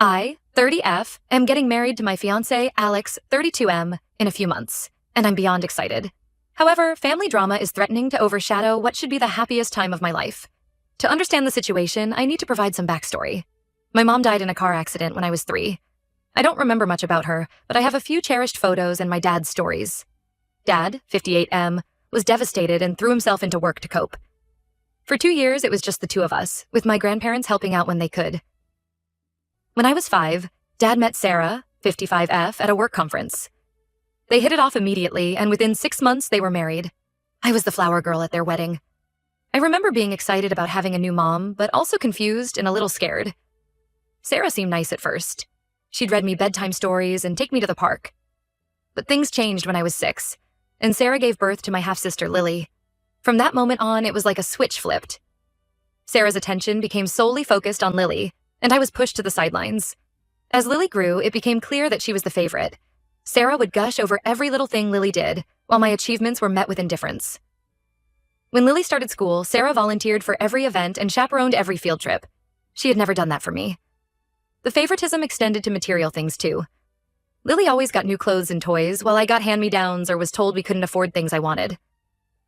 I, 30F, am getting married to my fiancé, Alex, 32M, in a few months, and I'm beyond excited. However, family drama is threatening to overshadow what should be the happiest time of my life. To understand the situation, I need to provide some backstory. My mom died in a car accident when I was 3. I don't remember much about her, but I have a few cherished photos and my dad's stories. Dad, 58M, was devastated and threw himself into work to cope. For 2 years, it was just the two of us, with my grandparents helping out when they could. When I was 5, Dad met Sarah, 55F, at a work conference. They hit it off immediately, and within 6 months, they were married. I was the flower girl at their wedding. I remember being excited about having a new mom, but also confused and a little scared. Sarah seemed nice at first. She'd read me bedtime stories and take me to the park. But things changed when I was 6, and Sarah gave birth to my half-sister Lily. From that moment on, it was like a switch flipped. Sarah's attention became solely focused on Lily, and I was pushed to the sidelines. As Lily grew, it became clear that she was the favorite. Sarah would gush over every little thing Lily did, while my achievements were met with indifference. When Lily started school, Sarah volunteered for every event and chaperoned every field trip. She had never done that for me. The favoritism extended to material things, too. Lily always got new clothes and toys, while I got hand-me-downs or was told we couldn't afford things I wanted.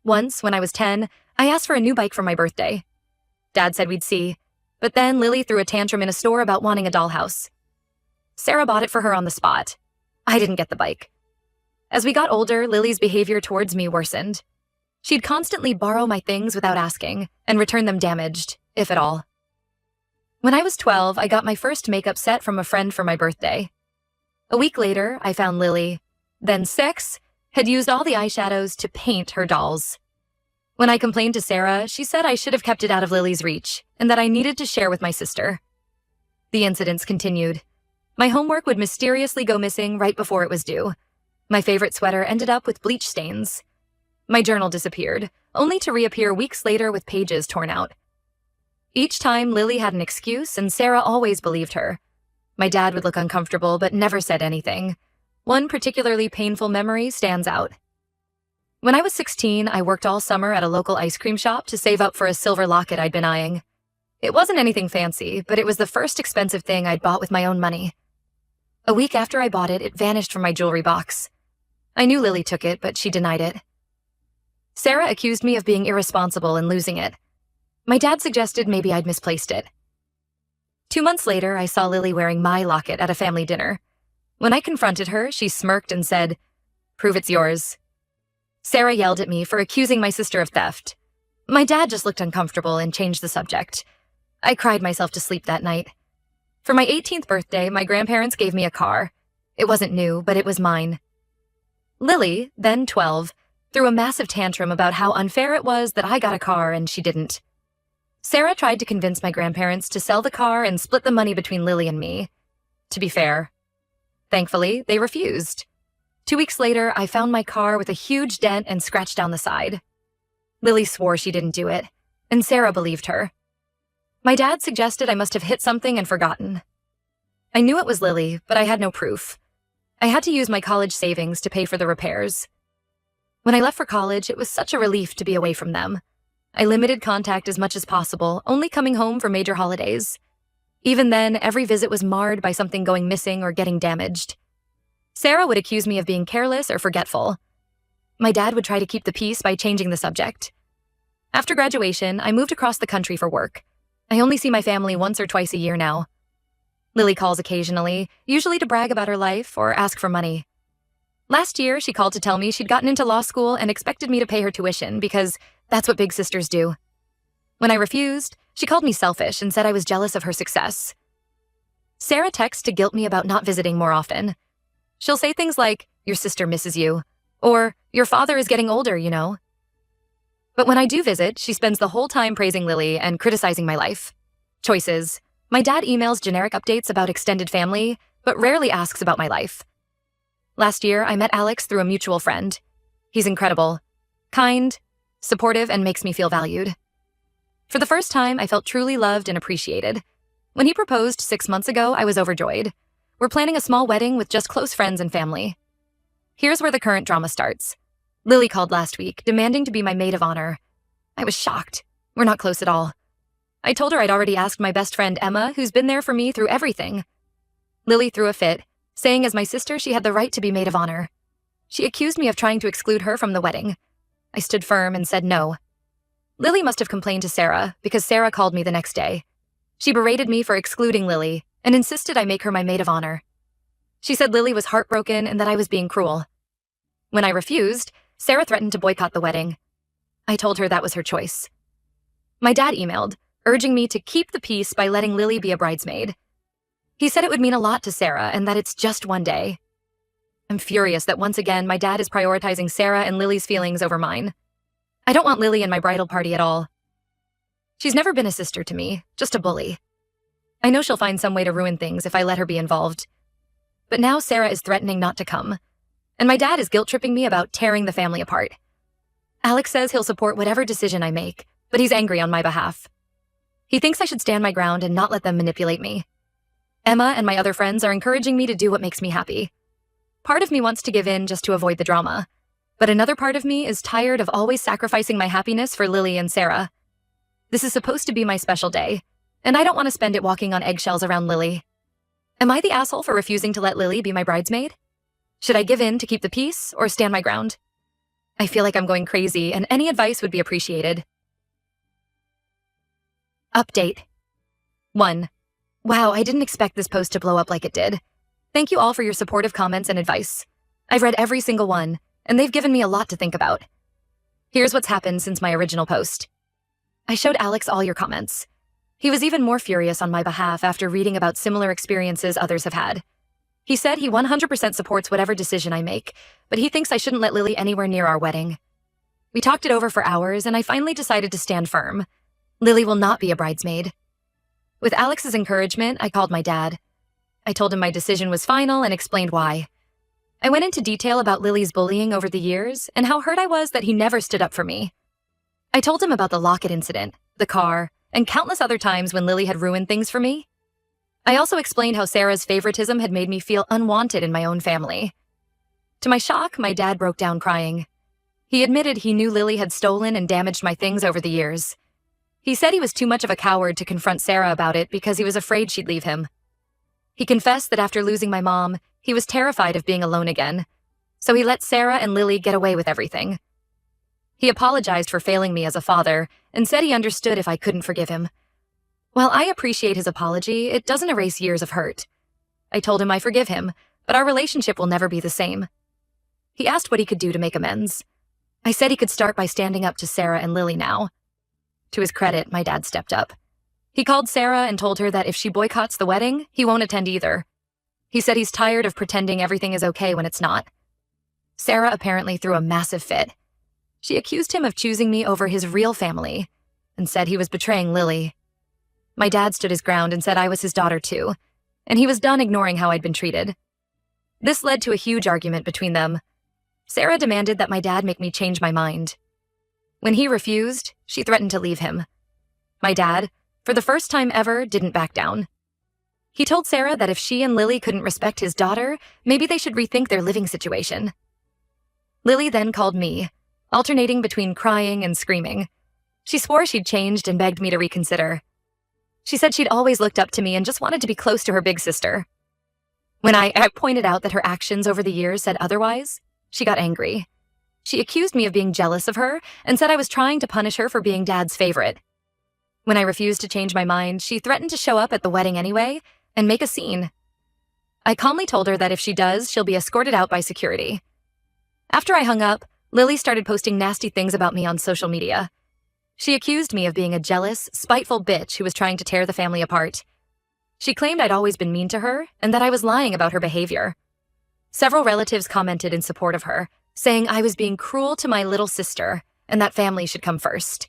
Once, when I was 10, I asked for a new bike for my birthday. Dad said we'd see, but then Lily threw a tantrum in a store about wanting a dollhouse. Sarah bought it for her on the spot. I didn't get the bike. As we got older, Lily's behavior towards me worsened. She'd constantly borrow my things without asking, and return them damaged, if at all. When I was 12, I got my first makeup set from a friend for my birthday. A week later, I found Lily, then 6, had used all the eyeshadows to paint her dolls. When I complained to Sarah, she said I should have kept it out of Lily's reach, and that I needed to share with my sister. The incidents continued. My homework would mysteriously go missing right before it was due. My favorite sweater ended up with bleach stains. My journal disappeared, only to reappear weeks later with pages torn out. Each time, Lily had an excuse, and Sarah always believed her. My dad would look uncomfortable, but never said anything. One particularly painful memory stands out. When I was 16, I worked all summer at a local ice cream shop to save up for a silver locket I'd been eyeing. It wasn't anything fancy, but it was the first expensive thing I'd bought with my own money. A week after I bought it, it vanished from my jewelry box. I knew Lily took it, but she denied it. Sarah accused me of being irresponsible and losing it. My dad suggested maybe I'd misplaced it. 2 months later, I saw Lily wearing my locket at a family dinner. When I confronted her, she smirked and said, "Prove it's yours." Sarah yelled at me for accusing my sister of theft. My dad just looked uncomfortable and changed the subject. I cried myself to sleep that night. For my 18th birthday, my grandparents gave me a car. It wasn't new, but it was mine. Lily, then 12, threw a massive tantrum about how unfair it was that I got a car and she didn't. Sarah tried to convince my grandparents to sell the car and split the money between Lily and me. To be fair. Thankfully, they refused. 2 weeks later, I found my car with a huge dent and scratch down the side. Lily swore she didn't do it, and Sarah believed her. My dad suggested I must have hit something and forgotten. I knew it was Lily, but I had no proof. I had to use my college savings to pay for the repairs. When I left for college, it was such a relief to be away from them. I limited contact as much as possible, only coming home for major holidays. Even then, every visit was marred by something going missing or getting damaged. Sarah would accuse me of being careless or forgetful. My dad would try to keep the peace by changing the subject. After graduation, I moved across the country for work. I only see my family once or twice a year now. Lily calls occasionally, usually to brag about her life or ask for money. Last year, she called to tell me she'd gotten into law school and expected me to pay her tuition because that's what big sisters do. When I refused, she called me selfish and said I was jealous of her success. Sarah texts to guilt me about not visiting more often. She'll say things like, "Your sister misses you," or "Your father is getting older, you know." But when I do visit, she spends the whole time praising Lily and criticizing my life. Choices. My dad emails generic updates about extended family, but rarely asks about my life. Last year, I met Alex through a mutual friend. He's incredible, kind, supportive, and makes me feel valued. For the first time, I felt truly loved and appreciated. When he proposed 6 months ago, I was overjoyed. We're planning a small wedding with just close friends and family. Here's where the current drama starts. Lily called last week, demanding to be my maid of honor. I was shocked. We're not close at all. I told her I'd already asked my best friend Emma, who's been there for me through everything. Lily threw a fit, saying as my sister she had the right to be maid of honor. She accused me of trying to exclude her from the wedding. I stood firm and said no. Lily must have complained to Sarah because Sarah called me the next day. She berated me for excluding Lily and insisted I make her my maid of honor. She said Lily was heartbroken and that I was being cruel. When I refused, Sarah threatened to boycott the wedding. I told her that was her choice. My dad emailed, urging me to keep the peace by letting Lily be a bridesmaid. He said it would mean a lot to Sarah and that it's just one day. I'm furious that once again my dad is prioritizing Sarah and Lily's feelings over mine. I don't want Lily in my bridal party at all. She's never been a sister to me, just a bully. I know she'll find some way to ruin things if I let her be involved. But now Sarah is threatening not to come, and my dad is guilt-tripping me about tearing the family apart. Alex says he'll support whatever decision I make, but he's angry on my behalf. He thinks I should stand my ground and not let them manipulate me. Emma and my other friends are encouraging me to do what makes me happy. Part of me wants to give in just to avoid the drama, but another part of me is tired of always sacrificing my happiness for Lily and Sarah. This is supposed to be my special day, and I don't want to spend it walking on eggshells around Lily. Am I the asshole for refusing to let Lily be my bridesmaid? Should I give in to keep the peace or stand my ground? I feel like I'm going crazy, and any advice would be appreciated. Update 1. Wow, I didn't expect this post to blow up like it did. Thank you all for your supportive comments and advice. I've read every single one, and they've given me a lot to think about. Here's what's happened since my original post. I showed Alex all your comments. He was even more furious on my behalf after reading about similar experiences others have had. He said he 100% supports whatever decision I make, but he thinks I shouldn't let Lily anywhere near our wedding. We talked it over for hours, and I finally decided to stand firm. Lily will not be a bridesmaid. With Alex's encouragement, I called my dad. I told him my decision was final and explained why. I went into detail about Lily's bullying over the years and how hurt I was that he never stood up for me. I told him about the locket incident, the car, and countless other times when Lily had ruined things for me. I also explained how Sarah's favoritism had made me feel unwanted in my own family. To my shock, my dad broke down crying. He admitted he knew Lily had stolen and damaged my things over the years. He said he was too much of a coward to confront Sarah about it because he was afraid she'd leave him. He confessed that after losing my mom, he was terrified of being alone again, so he let Sarah and Lily get away with everything. He apologized for failing me as a father and said he understood if I couldn't forgive him. While I appreciate his apology, it doesn't erase years of hurt. I told him I forgive him, but our relationship will never be the same. He asked what he could do to make amends. I said he could start by standing up to Sarah and Lily now. To his credit, my dad stepped up. He called Sarah and told her that if she boycotts the wedding, he won't attend either. He said he's tired of pretending everything is okay when it's not. Sarah apparently threw a massive fit. She accused him of choosing me over his real family and said he was betraying Lily. My dad stood his ground and said I was his daughter too, and he was done ignoring how I'd been treated. This led to a huge argument between them. Sarah demanded that my dad make me change my mind. When he refused, she threatened to leave him. My dad, for the first time ever, didn't back down. He told Sarah that if she and Lily couldn't respect his daughter, maybe they should rethink their living situation. Lily then called me, alternating between crying and screaming. She swore she'd changed and begged me to reconsider. She said she'd always looked up to me and just wanted to be close to her big sister. When I pointed out that her actions over the years said otherwise, she got angry. She accused me of being jealous of her and said I was trying to punish her for being Dad's favorite. When I refused to change my mind, she threatened to show up at the wedding anyway and make a scene. I calmly told her that if she does, she'll be escorted out by security. After I hung up, Lily started posting nasty things about me on social media. She accused me of being a jealous, spiteful bitch who was trying to tear the family apart. She claimed I'd always been mean to her and that I was lying about her behavior. Several relatives commented in support of her, saying I was being cruel to my little sister and that family should come first.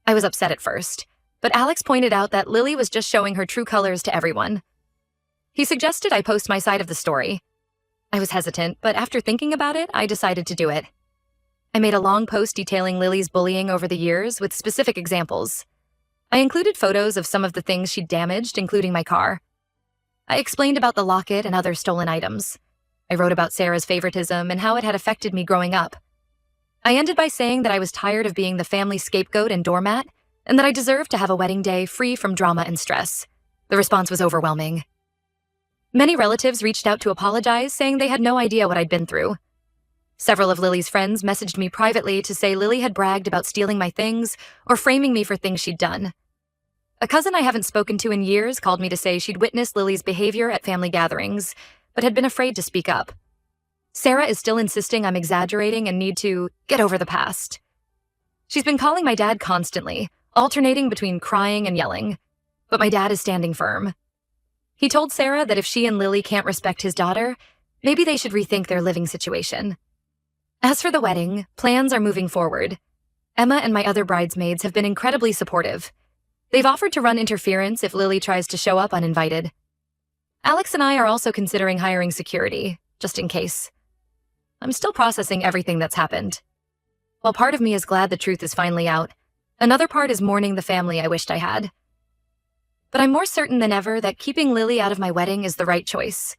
I was upset at first, but Alex pointed out that Lily was just showing her true colors to everyone. He suggested I post my side of the story. I was hesitant, but after thinking about it, I decided to do it. I made a long post detailing Lily's bullying over the years with specific examples. I included photos of some of the things she'd damaged, including my car. I explained about the locket and other stolen items. I wrote about Sarah's favoritism and how it had affected me growing up. I ended by saying that I was tired of being the family scapegoat and doormat, and that I deserved to have a wedding day free from drama and stress. The response was overwhelming. Many relatives reached out to apologize, saying they had no idea what I'd been through. Several of Lily's friends messaged me privately to say Lily had bragged about stealing my things or framing me for things she'd done. A cousin I haven't spoken to in years called me to say she'd witnessed Lily's behavior at family gatherings, but had been afraid to speak up. Sarah is still insisting I'm exaggerating and need to get over the past. She's been calling my dad constantly, alternating between crying and yelling, but my dad is standing firm. He told Sarah that if she and Lily can't respect his daughter, maybe they should rethink their living situation. As for the wedding, plans are moving forward. Emma and my other bridesmaids have been incredibly supportive. They've offered to run interference if Lily tries to show up uninvited. Alex and I are also considering hiring security, just in case. I'm still processing everything that's happened. While part of me is glad the truth is finally out, another part is mourning the family I wished I had. But I'm more certain than ever that keeping Lily out of my wedding is the right choice.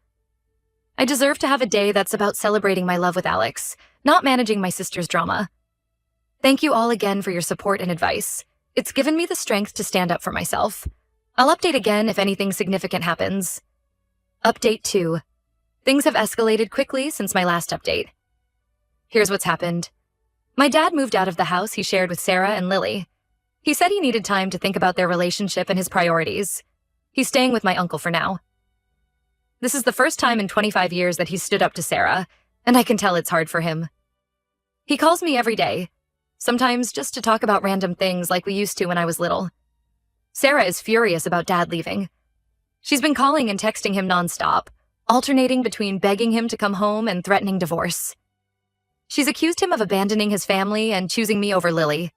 I deserve to have a day that's about celebrating my love with Alex, not managing my sister's drama. Thank you all again for your support and advice. It's given me the strength to stand up for myself. I'll update again if anything significant happens. Update 2. Things have escalated quickly since my last update. Here's what's happened. My dad moved out of the house he shared with Sarah and Lily. He said he needed time to think about their relationship and his priorities. He's staying with my uncle for now. This is the first time in 25 years that he's stood up to Sarah, and I can tell it's hard for him. He calls me every day, sometimes just to talk about random things like we used to when I was little. Sarah is furious about Dad leaving. She's been calling and texting him nonstop, alternating between begging him to come home and threatening divorce. She's accused him of abandoning his family and choosing me over Lily.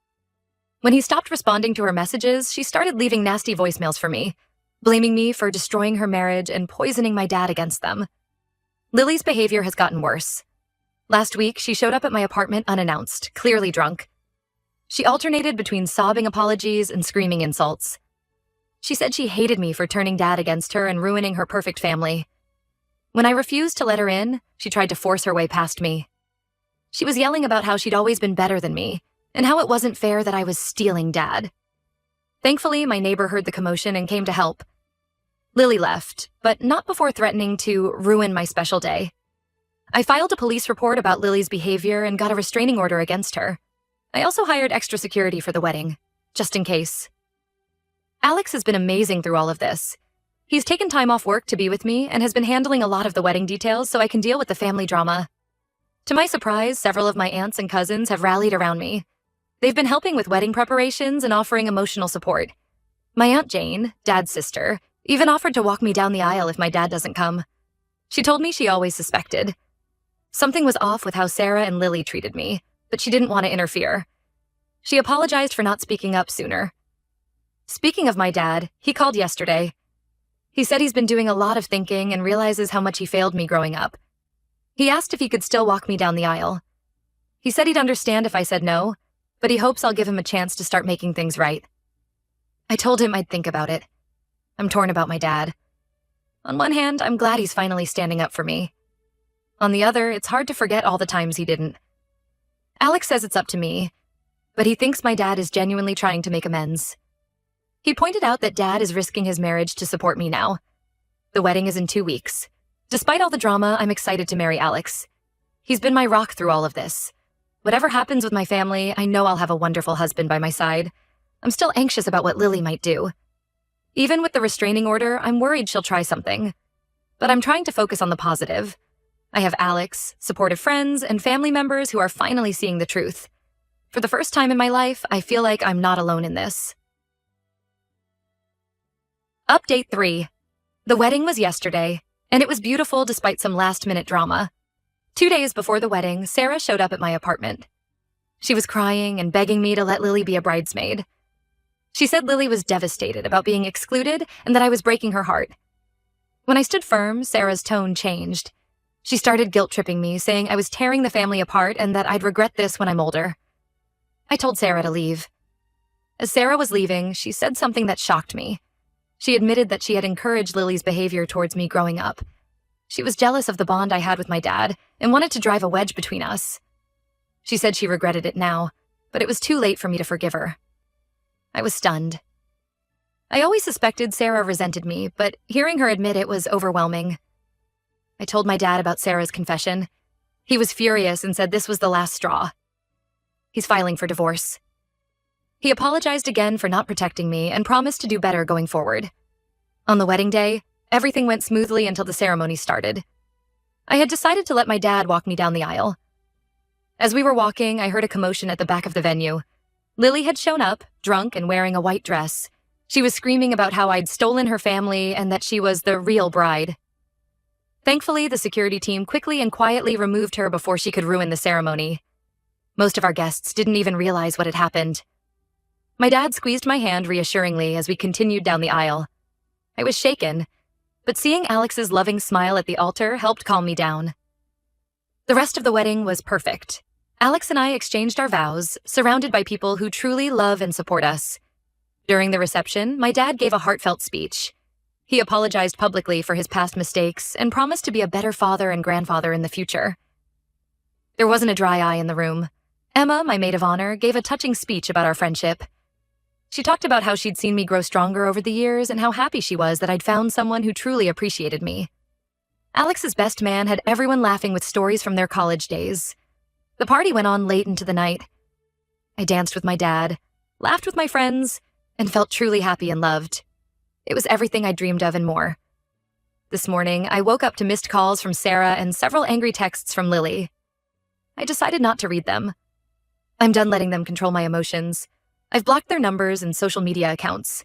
When he stopped responding to her messages, she started leaving nasty voicemails for me, blaming me for destroying her marriage and poisoning my dad against them. Lily's behavior has gotten worse. Last week, she showed up at my apartment unannounced, clearly drunk. She alternated between sobbing apologies and screaming insults. She said she hated me for turning Dad against her and ruining her perfect family. When I refused to let her in, she tried to force her way past me. She was yelling about how she'd always been better than me, and how it wasn't fair that I was stealing Dad. Thankfully, my neighbor heard the commotion and came to help. Lily left, but not before threatening to ruin my special day. I filed a police report about Lily's behavior and got a restraining order against her. I also hired extra security for the wedding, just in case. Alex has been amazing through all of this. He's taken time off work to be with me and has been handling a lot of the wedding details so I can deal with the family drama. To my surprise, several of my aunts and cousins have rallied around me. They've been helping with wedding preparations and offering emotional support. My Aunt Jane, Dad's sister, even offered to walk me down the aisle if my dad doesn't come. She told me she always suspected. Something was off with how Sarah and Lily treated me, but she didn't want to interfere. She apologized for not speaking up sooner. Speaking of my dad, he called yesterday. He said he's been doing a lot of thinking and realizes how much he failed me growing up. He asked if he could still walk me down the aisle. He said he'd understand if I said no, but he hopes I'll give him a chance to start making things right. I told him I'd think about it. I'm torn about my dad. On one hand, I'm glad he's finally standing up for me. On the other, it's hard to forget all the times he didn't. Alex says it's up to me, but he thinks my dad is genuinely trying to make amends. He pointed out that Dad is risking his marriage to support me now. The wedding is in 2 weeks. Despite all the drama, I'm excited to marry Alex. He's been my rock through all of this. Whatever happens with my family, I know I'll have a wonderful husband by my side. I'm still anxious about what Lily might do. Even with the restraining order, I'm worried she'll try something. But I'm trying to focus on the positive. I have Alex, supportive friends, and family members who are finally seeing the truth. For the first time in my life, I feel like I'm not alone in this. Update 3. The wedding was yesterday, and it was beautiful despite some last-minute drama. 2 days before the wedding, Sarah showed up at my apartment. She was crying and begging me to let Lily be a bridesmaid. She said Lily was devastated about being excluded and that I was breaking her heart. When I stood firm, Sarah's tone changed. She started guilt-tripping me, saying I was tearing the family apart and that I'd regret this when I'm older. I told Sarah to leave. As Sarah was leaving, she said something that shocked me. She admitted that she had encouraged Lily's behavior towards me growing up. She was jealous of the bond I had with my dad and wanted to drive a wedge between us. She said she regretted it now, but it was too late for me to forgive her. I was stunned. I always suspected Sarah resented me, but hearing her admit it was overwhelming. I told my dad about Sarah's confession. He was furious and said this was the last straw. He's filing for divorce. He apologized again for not protecting me and promised to do better going forward. On the wedding day, everything went smoothly until the ceremony started. I had decided to let my dad walk me down the aisle. As we were walking, I heard a commotion at the back of the venue. Lily had shown up, drunk and wearing a white dress. She was screaming about how I'd stolen her family and that she was the real bride. Thankfully, the security team quickly and quietly removed her before she could ruin the ceremony. Most of our guests didn't even realize what had happened. My dad squeezed my hand reassuringly as we continued down the aisle. I was shaken, but seeing Alex's loving smile at the altar helped calm me down. The rest of the wedding was perfect. Alex and I exchanged our vows, surrounded by people who truly love and support us. During the reception, my dad gave a heartfelt speech. He apologized publicly for his past mistakes and promised to be a better father and grandfather in the future. There wasn't a dry eye in the room. Emma, my maid of honor, gave a touching speech about our friendship. She talked about how she'd seen me grow stronger over the years and how happy she was that I'd found someone who truly appreciated me. Alex's best man had everyone laughing with stories from their college days. The party went on late into the night. I danced with my dad, laughed with my friends, and felt truly happy and loved. It was everything I dreamed of and more. This morning, I woke up to missed calls from Sarah and several angry texts from Lily. I decided not to read them. I'm done letting them control my emotions. I've blocked their numbers and social media accounts.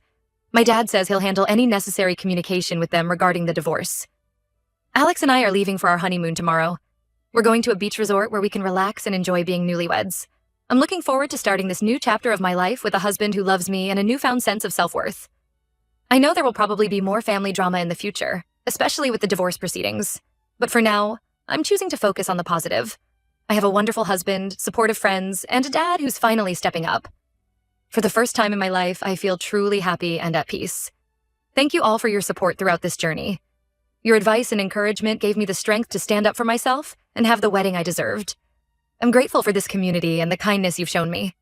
My dad says he'll handle any necessary communication with them regarding the divorce. Alex and I are leaving for our honeymoon tomorrow. We're going to a beach resort where we can relax and enjoy being newlyweds. I'm looking forward to starting this new chapter of my life with a husband who loves me and a newfound sense of self-worth. I know there will probably be more family drama in the future, especially with the divorce proceedings. But for now, I'm choosing to focus on the positive. I have a wonderful husband, supportive friends, and a dad who's finally stepping up. For the first time in my life, I feel truly happy and at peace. Thank you all for your support throughout this journey. Your advice and encouragement gave me the strength to stand up for myself and have the wedding I deserved. I'm grateful for this community and the kindness you've shown me.